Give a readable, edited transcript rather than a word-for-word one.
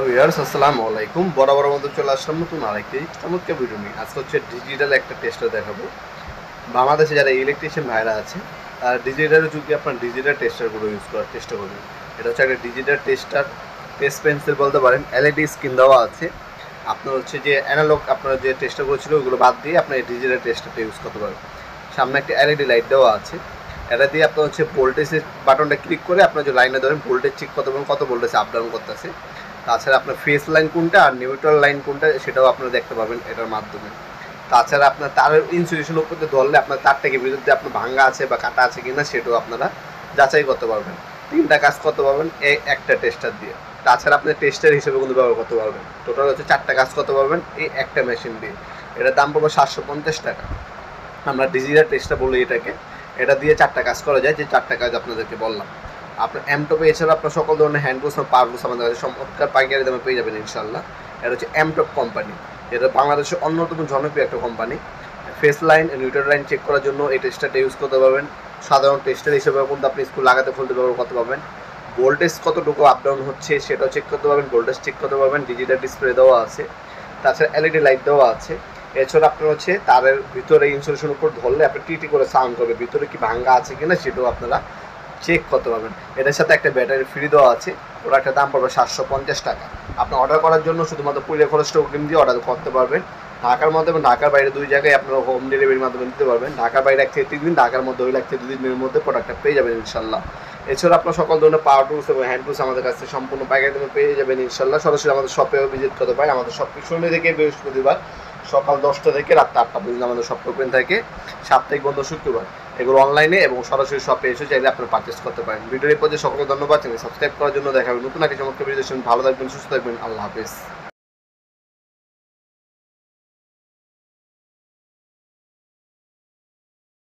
Viewers আসসালামু আলাইকুম। বরাবর মতো চলে আসলাম নতুন আরেকটি চমৎকার ভিডিও নিয়ে। আজকে হচ্ছে ডিজিটাল একটা টেস্টার দেখাবো। বাংলাদেশে যারা ইলেকট্রিশিয়ান ভাইরা আছে তারা ডিজিটালের যুগে আপনার ডিজিটাল টেস্টারগুলো ইউজ করার চেষ্টা করবেন। এটা হচ্ছে একটা ডিজিটাল টেস্টার, টেস্ট পেন্সিল বলতে পারেন। এলইডি স্ক্রিন দেওয়া আছে। আপনার হচ্ছে যে অ্যানালগ আপনার যে টেস্টারগুলো ছিল ওগুলো বাদ দিয়ে আপনার এই ডিজিটাল টেস্টারটা ইউজ করতে পারবেন। সামনে একটা এলইডি লাইট দেওয়া আছে। এটা দিয়ে আপনার হচ্ছে ভোল্টেজের বাটনটা ক্লিক করে আপনার যে লাইনে ধরেন ভোল্টেজ চেক করতে পারবেন, কত ভোল্টেজ আপ ডাউন করতেছে। তাছাড়া আপনার ফেস লাইন কোনটা আর নিউট্রাল লাইন কোনটা সেটাও আপনারা দেখতে পাবেন এটার মাধ্যমে। তাছাড়া আপনার তারের ইনসুলেশন উপর দিয়ে ধরলে আপনার তারটাকে বিরুদ্ধে আপনার ভাঙ্গা আছে বা কাটা আছে কিনা সেটাও আপনারা যাচাই করতে পারবেন। তিনটা কাজ করতে পারবেন এই একটা টেস্টার দিয়ে। তাছাড়া আপনি টেস্টার হিসেবে কিন্তু ব্যবহার করতে পারবেন। টোটাল হচ্ছে 4টা কাজ করতে পারবেন এই একটা মেশিন দিয়ে। এটার দাম পড়বে 750 টাকা। আমরা ডিজিটাল টেস্টার বলি এটাকে। এটা দিয়ে 4টা কাজ করা যায়, যে 4টা কাজ আপনাদেরকে বললাম। আপনার এমটপে এছাড়া আপনার সকল ধরনের হ্যান্ড গ্লোভস পাওয়ার গ্লোভস আমাদের কাছে চমৎকার পাইকারি দামে পেয়ে যাবেন ইনশাল্লাহ। এটা হচ্ছে এমটপ কোম্পানি। এটা বাংলাদেশের অন্যতম জনপ্রিয় একটা company. Phase line neutral line check করার জন্য এই টেস্টারটা ইউজ করতে পারবেন। সাধারণ টেস্টার হিসেবে কিন্তু আপনি স্কুল লাগাতে খুলতে ব্যবহার করতে পারবেন। ভোল্টেজ কতটুকু আপ ডাউন হচ্ছে সেটাও চেক করতে পারবেন, ভোল্টেজ চেক করতে পারবেন। ডিজিটাল ডিসপ্লে দেওয়া আছে, তাছাড়া এলইডি লাইট দেওয়া আছে। এছাড়া আপনার হচ্ছে তারের ভিতরে ইনসুলেশন উপর ধরলে আপনি টিটি করে সাউন্ড করবে, ভিতরে কি ভাঙ্গা আছে কিনা সেটাও আপনারা চেক করতে পারবেন। এটার সাথে একটা ব্যাটারি ফ্রি দেওয়া আছে। ওর একটা দাম পড়বে 750 টাকা। আপনি অর্ডার করার জন্য শুধুমাত্র পুরো খরচটা অগ্রিম দিয়ে অর্ডার করতে পারবেন। ঢাকার মধ্যে এবং ঢাকার বাইরে দুই জায়গায় আপনারা হোম ডেলিভারির মাধ্যমে দিতে পারবেন। ঢাকার বাইরে 1 থেকে 3 দিন, ঢাকার মধ্যে 2 থেকে 2 দিনের মধ্যে প্রোডাক্টটা পেয়ে যাবেন ইনশাল্লাহ। এছাড়া আপনার সকল ধরনের পাওয়ার টুলস এবং হ্যান্ড টুলস আমাদের কাছে সম্পূর্ণ পাইকারি দামে পেয়ে যাবেন ইনশাল্লাহ। সরাসরি আমাদের শপেও ভিজিট করতে পারেন। আমাদের শপ শনি থেকে বৃহস্পতিবার সকাল 10টা থেকে রাত 8টা পর্যন্ত আমাদের শপ ওপেন থাকে। সাপ্তাহিক বন্ধ শুক্রবার। এগুলো অনলাইনে এবং সরাসরি শপে এসে চাইলে আপনারা পারচেস করতে পারেন। ভিডিওর পর্যায়ে সকলকে ধন্যবাদ। চ্যানেল সাবস্ক্রাইব করার জন্য। দেখা হবে নতুন একটা চমৎকার ভিডিও। ভালো থাকবেন, সুস্থ থাকবেন। আল্লাহ হাফেজ।